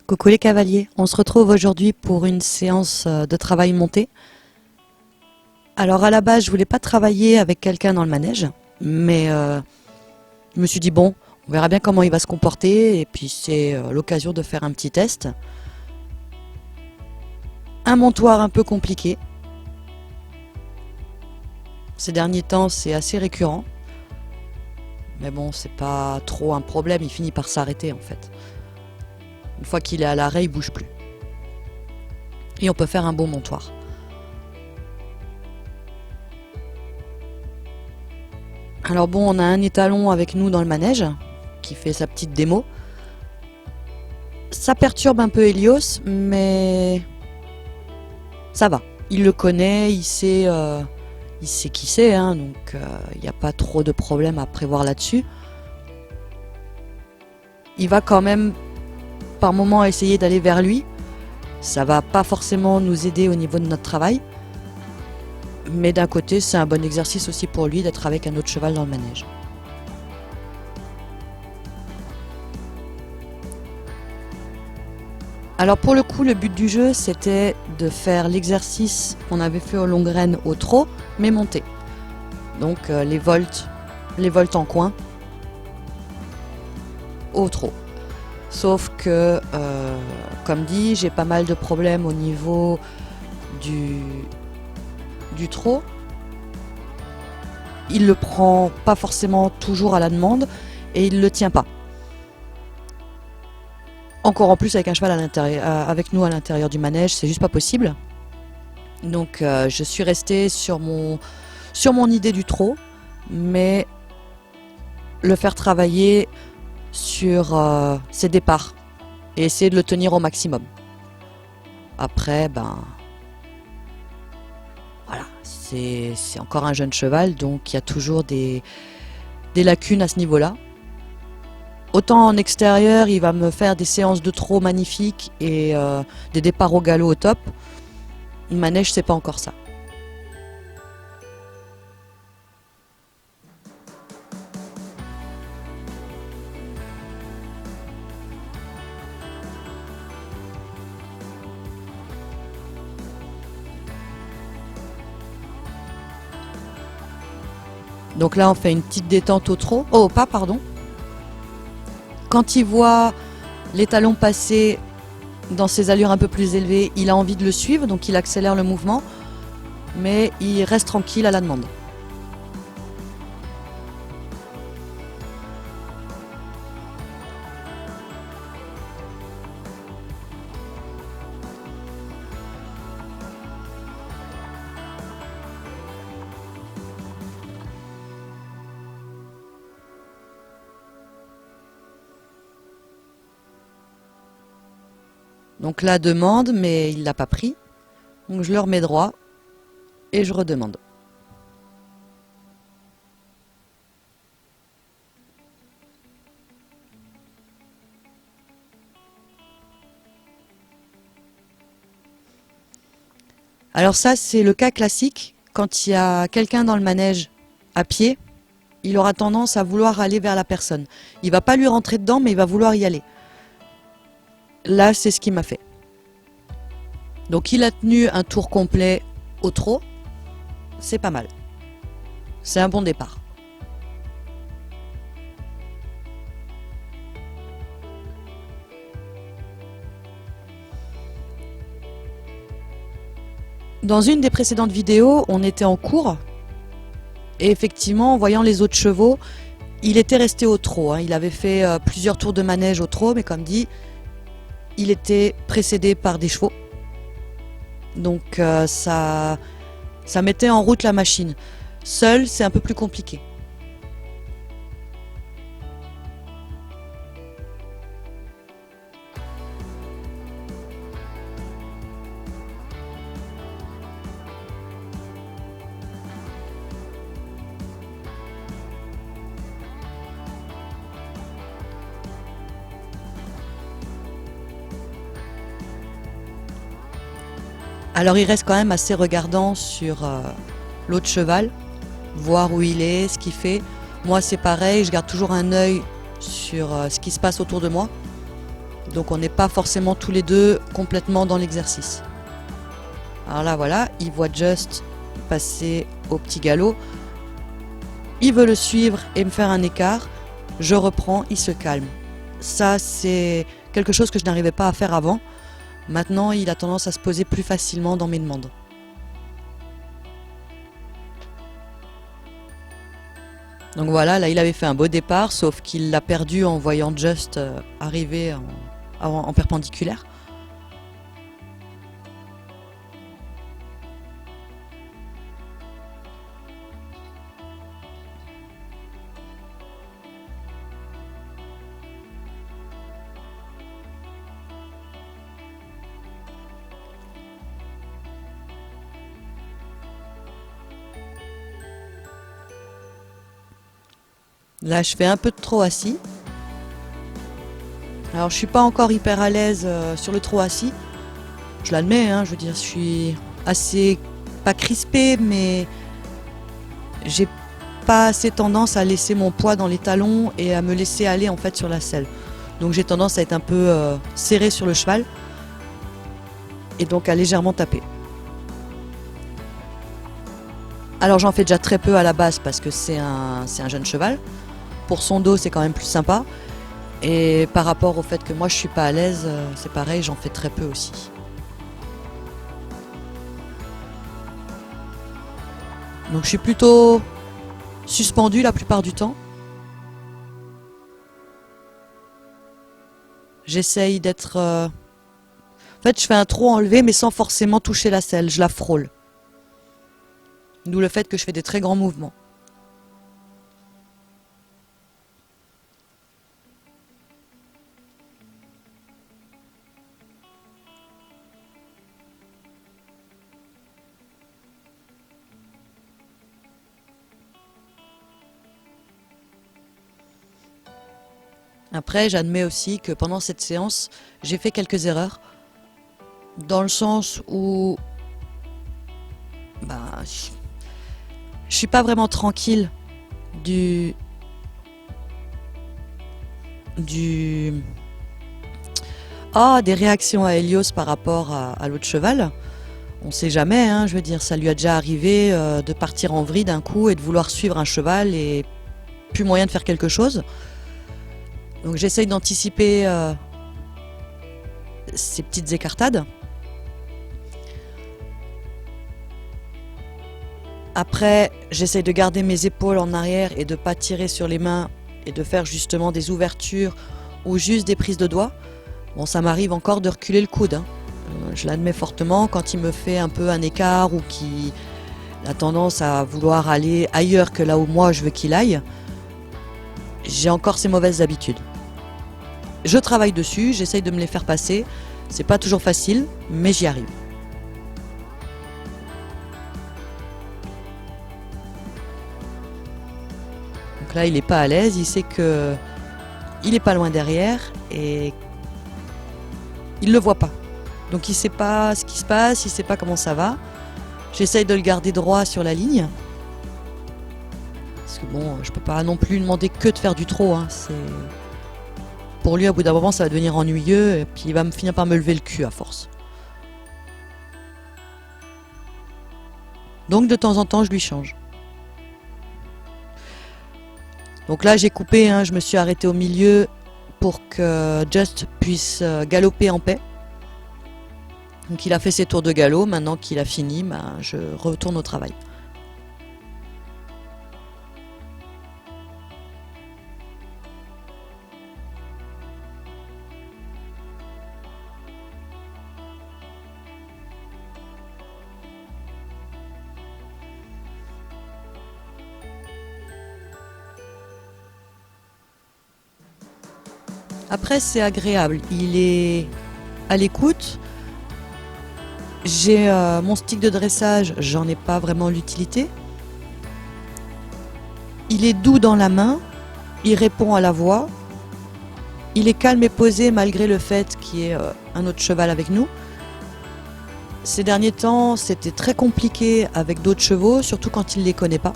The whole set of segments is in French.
Coucou les cavaliers, on se retrouve aujourd'hui pour une séance de travail monté. Alors à la base je voulais pas travailler avec quelqu'un dans le manège, mais je me suis dit bon, on verra bien comment il va se comporter et puis c'est l'occasion de faire un petit test. Un montoir un peu compliqué. Ces derniers temps c'est assez récurrent, mais bon c'est pas trop un problème, il finit par s'arrêter en fait. Une fois qu'il est à l'arrêt, il bouge plus. Et on peut faire un beau montoir. Alors bon, on a un étalon avec nous dans le manège, qui fait sa petite démo. Ça perturbe un peu Helios, mais ça va. Il le connaît, il sait qui c'est, hein, donc il n'y a pas trop de problème à prévoir là-dessus. Il va quand même par moment essayer d'aller vers lui. Ça va pas forcément nous aider au niveau de notre travail. Mais d'un côté, c'est un bon exercice aussi pour lui d'être avec un autre cheval dans le manège. Alors pour le coup, le but du jeu, c'était de faire l'exercice qu'on avait fait au long graine au trot, mais monté. Donc les voltes en coin au trot. Sauf que, comme dit, j'ai pas mal de problèmes au niveau du trot. Il le prend pas forcément toujours à la demande et il le tient pas. Encore en plus avec un cheval à l'intérieur, avec nous à l'intérieur du manège, c'est juste pas possible. Donc je suis restée sur mon idée du trot, mais le faire travailler sur ses départs et essayer de le tenir au maximum. Après, ben voilà, c'est encore un jeune cheval, donc il y a toujours des lacunes à ce niveau-là. Autant en extérieur, il va me faire des séances de trot magnifiques et des départs au galop au top. Le manège, c'est pas encore ça. Donc là, on fait une petite détente au trot. Oh, au pas, pardon. Quand il voit l'étalon passer dans ses allures un peu plus élevées, il a envie de le suivre, donc il accélère le mouvement, mais il reste tranquille à la demande. Donc là, demande, mais il l'a pas pris. Donc je le remets droit et je redemande. Alors ça, c'est le cas classique. Quand il y a quelqu'un dans le manège à pied, il aura tendance à vouloir aller vers la personne. Il va pas lui rentrer dedans, mais il va vouloir y aller. Là, c'est ce qu'il m'a fait. Donc il a tenu un tour complet au trot. C'est pas mal. C'est un bon départ. Dans une des précédentes vidéos, on était en cours. Et effectivement, en voyant les autres chevaux, il était resté au trot, hein. Il avait fait plusieurs tours de manège au trot, mais comme dit, il était précédé par des chevaux. Donc ça mettait en route la machine. Seul, c'est un peu plus compliqué. Alors il reste quand même assez regardant sur l'autre cheval, voir où il est, ce qu'il fait. Moi c'est pareil, je garde toujours un œil sur ce qui se passe autour de moi. Donc on n'est pas forcément tous les deux complètement dans l'exercice. Alors là voilà, il voit Just passer au petit galop. Il veut le suivre et me faire un écart. Je reprends, il se calme. Ça c'est quelque chose que je n'arrivais pas à faire avant. Maintenant il a tendance à se poser plus facilement dans mes demandes. Donc voilà, là il avait fait un beau départ, sauf qu'il l'a perdu en voyant Just arriver en perpendiculaire. Là je fais un peu de trot assis. Alors je suis pas encore hyper à l'aise sur le trot assis. Je l'admets, hein, je veux dire, je suis assez, pas crispée, mais j'ai pas assez tendance à laisser mon poids dans les talons et à me laisser aller en fait sur la selle. Donc j'ai tendance à être un peu serrée sur le cheval et donc à légèrement taper. Alors j'en fais déjà très peu à la base parce que c'est un jeune cheval. Pour son dos c'est quand même plus sympa. Et par rapport au fait que moi je suis pas à l'aise, c'est pareil, j'en fais très peu aussi. Donc je suis plutôt suspendue la plupart du temps. J'essaye d'être... En fait je fais un trot enlevé mais sans forcément toucher la selle, je la frôle. D'où le fait que je fais des très grands mouvements. Après, j'admets aussi que pendant cette séance, j'ai fait quelques erreurs. Dans le sens où... je suis pas vraiment tranquille du des réactions à Helios par rapport à l'autre cheval. On sait jamais, hein, je veux dire, ça lui a déjà arrivé de partir en vrille d'un coup et de vouloir suivre un cheval et plus moyen de faire quelque chose. Donc j'essaye d'anticiper ces petites écartades. Après, j'essaye de garder mes épaules en arrière et de ne pas tirer sur les mains et de faire justement des ouvertures ou juste des prises de doigts. Bon, ça m'arrive encore de reculer le coude, hein. Je l'admets fortement quand il me fait un peu un écart ou qu'il a tendance à vouloir aller ailleurs que là où moi je veux qu'il aille. J'ai encore ces mauvaises habitudes. Je travaille dessus, j'essaye de me les faire passer. C'est pas toujours facile, mais j'y arrive. Donc là, il est pas à l'aise, il sait que il est pas loin derrière et il le voit pas. Donc il sait pas ce qui se passe, il sait pas comment ça va. J'essaye de le garder droit sur la ligne. Parce que bon, je peux pas non plus demander que de faire du trot, hein. Pour lui, au bout d'un moment, ça va devenir ennuyeux et puis il va me finir par me lever le cul à force. Donc de temps en temps, je lui change. Donc là, j'ai coupé, hein, je me suis arrêtée au milieu pour que Just puisse galoper en paix. Donc il a fait ses tours de galop, maintenant qu'il a fini, je retourne au travail. Après, c'est agréable, il est à l'écoute. J'ai mon stick de dressage, j'en ai pas vraiment l'utilité. Il est doux dans la main, il répond à la voix. Il est calme et posé malgré le fait qu'il y ait un autre cheval avec nous. Ces derniers temps, c'était très compliqué avec d'autres chevaux, surtout quand il ne les connaît pas.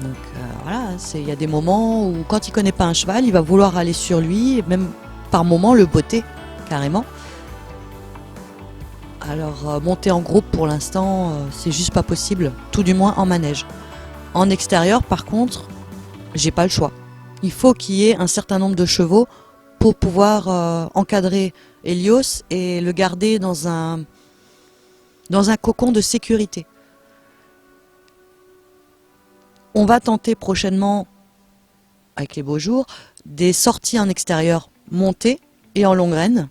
Donc voilà, hein. Il y a des moments où quand il connaît pas un cheval, il va vouloir aller sur lui et même par moments le botter carrément. Alors monter en groupe pour l'instant, c'est juste pas possible, tout du moins en manège. En extérieur par contre, j'ai pas le choix. Il faut qu'il y ait un certain nombre de chevaux pour pouvoir encadrer Helios et le garder dans un cocon de sécurité. On va tenter prochainement, avec les beaux jours, des sorties en extérieur montées et en longue graine.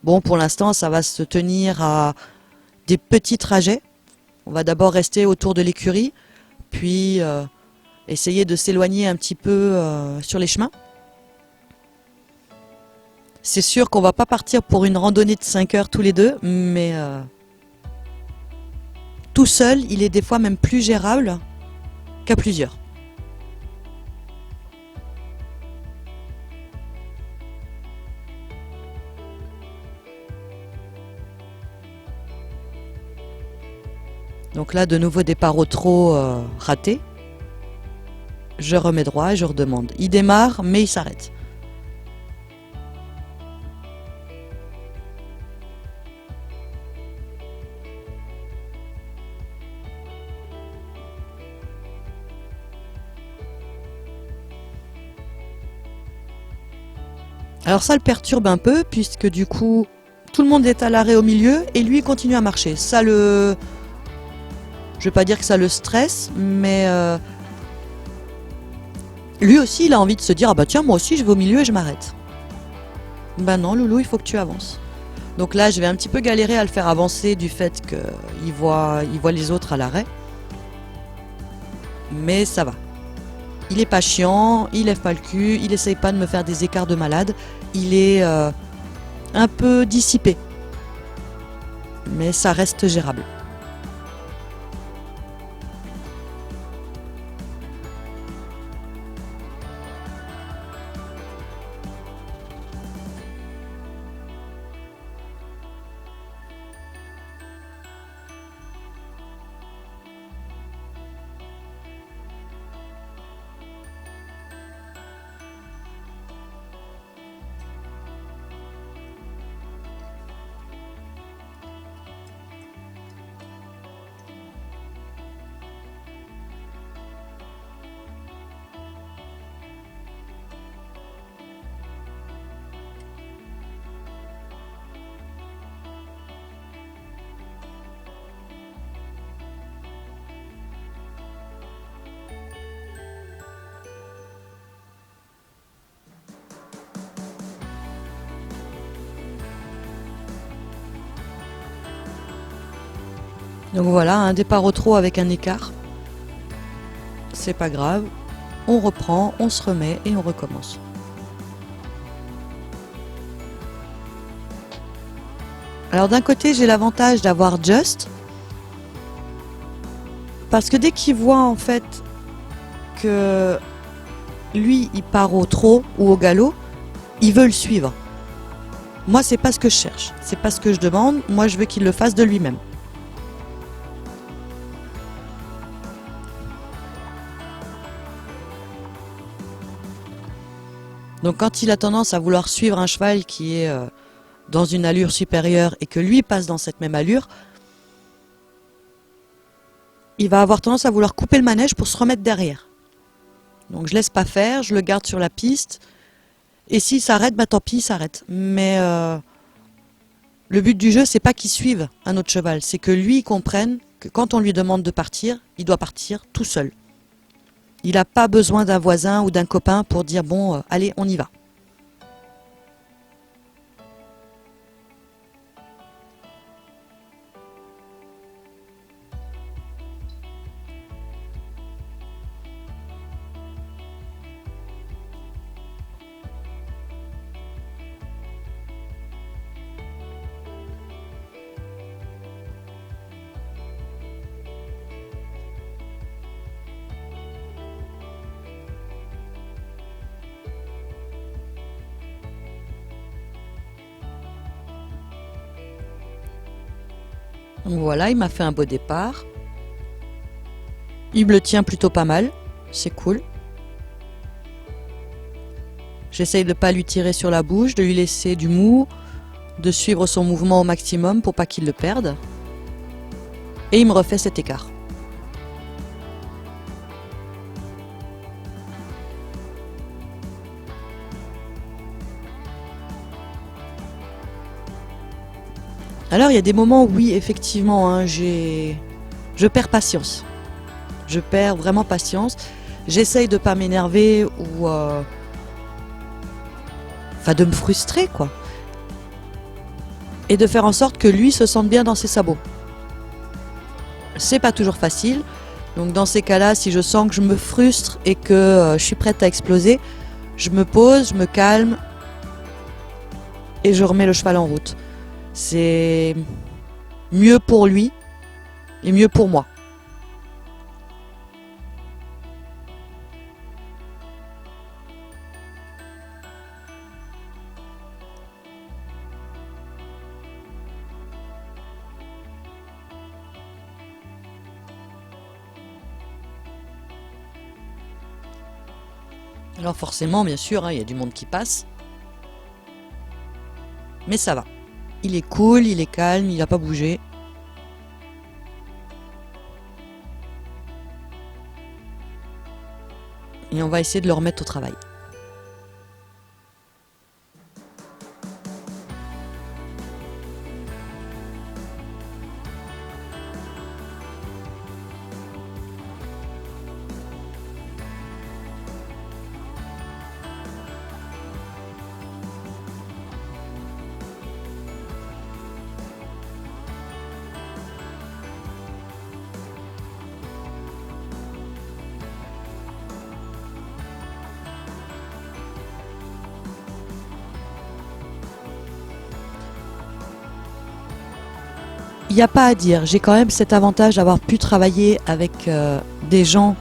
Bon, pour l'instant, ça va se tenir à des petits trajets. On va d'abord rester autour de l'écurie, puis essayer de s'éloigner un petit peu sur les chemins. C'est sûr qu'on va pas partir pour une randonnée de 5 heures tous les deux, mais tout seul, il est des fois même plus gérable qu'à plusieurs. Donc là, de nouveau départ au trot raté. Je remets droit et je redemande. Il démarre, mais il s'arrête. Alors ça le perturbe un peu, puisque du coup, tout le monde est à l'arrêt au milieu et lui continue à marcher. Ça le... Je vais pas dire que ça le stresse, mais lui aussi il a envie de se dire « Ah bah tiens, moi aussi je vais au milieu et je m'arrête ». Bah non Loulou, il faut que tu avances. Donc là je vais un petit peu galérer à le faire avancer du fait qu'il voit les autres à l'arrêt. Mais ça va. Il est pas chiant, il lève pas le cul, il essaye pas de me faire des écarts de malade. Il est un peu dissipé. Mais ça reste gérable. Donc voilà, un départ au trot avec un écart. C'est pas grave. On reprend, on se remet et on recommence. Alors d'un côté, j'ai l'avantage d'avoir Just. Parce que dès qu'il voit en fait que lui, il part au trot ou au galop, il veut le suivre. Moi, c'est pas ce que je cherche. C'est pas ce que je demande. Moi, je veux qu'il le fasse de lui-même. Donc quand il a tendance à vouloir suivre un cheval qui est dans une allure supérieure et que lui passe dans cette même allure, il va avoir tendance à vouloir couper le manège pour se remettre derrière. Donc je laisse pas faire, je le garde sur la piste, et s'il s'arrête, bah tant pis, il s'arrête. Mais le but du jeu, c'est pas qu'il suive un autre cheval, c'est que lui comprenne que quand on lui demande de partir, il doit partir tout seul. Il n'a pas besoin d'un voisin ou d'un copain pour dire bon, allez, on y va. Donc voilà, il m'a fait un beau départ. Il me le tient plutôt pas mal, c'est cool. J'essaye de ne pas lui tirer sur la bouche, de lui laisser du mou, de suivre son mouvement au maximum pour pas qu'il le perde. Et il me refait cet écart. Alors il y a des moments où oui, effectivement, hein, je perds patience. Je perds vraiment patience. J'essaye de pas m'énerver ou enfin de me frustrer quoi. Et de faire en sorte que lui se sente bien dans ses sabots. C'est pas toujours facile. Donc dans ces cas-là, si je sens que je me frustre et que je suis prête à exploser, je me pose, je me calme et je remets le cheval en route. C'est mieux pour lui et mieux pour moi. Alors forcément, bien sûr, hein, il y a du monde qui passe. Mais ça va. Il est cool, il est calme, il n'a pas bougé. Et on va essayer de le remettre au travail. Il n'y a pas à dire, j'ai quand même cet avantage d'avoir pu travailler avec des gens,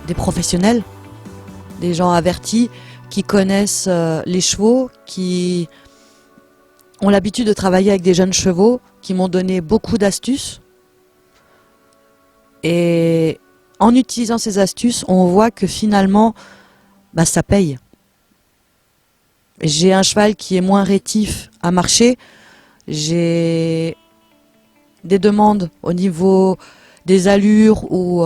des professionnels, des gens avertis, qui connaissent les chevaux, qui ont l'habitude de travailler avec des jeunes chevaux, qui m'ont donné beaucoup d'astuces. Et en utilisant ces astuces, on voit que finalement, bah, ça paye. J'ai un cheval qui est moins rétif à marcher. J'ai des demandes au niveau des allures ou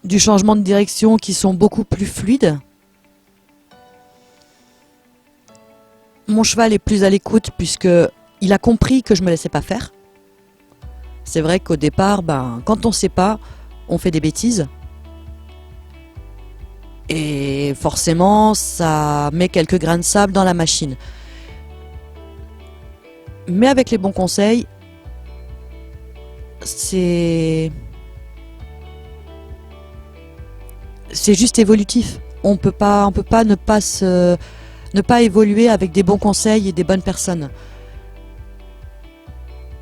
du changement de direction qui sont beaucoup plus fluides. Mon cheval est plus à l'écoute puisque il a compris que je me laissais pas faire. C'est vrai qu'au départ, ben, quand on sait pas, on fait des bêtises. Et forcément, ça met quelques grains de sable dans la machine. Mais avec les bons conseils, c'est juste évolutif. On peut pas ne pas évoluer avec des bons conseils et des bonnes personnes.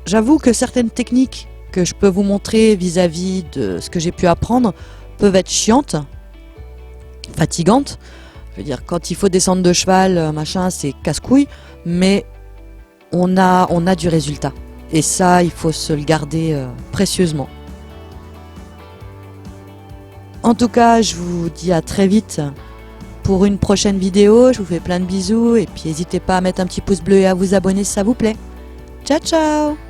J'avoue que certaines techniques que je peux vous montrer vis-à-vis de ce que j'ai pu apprendre peuvent être chiantes, fatigantes. Je veux dire, quand il faut descendre de cheval, machin, c'est casse-couille, mais on a du résultat. Et ça, il faut se le garder précieusement. En tout cas, je vous dis à très vite pour une prochaine vidéo. Je vous fais plein de bisous et puis n'hésitez pas à mettre un petit pouce bleu et à vous abonner si ça vous plaît. Ciao, ciao!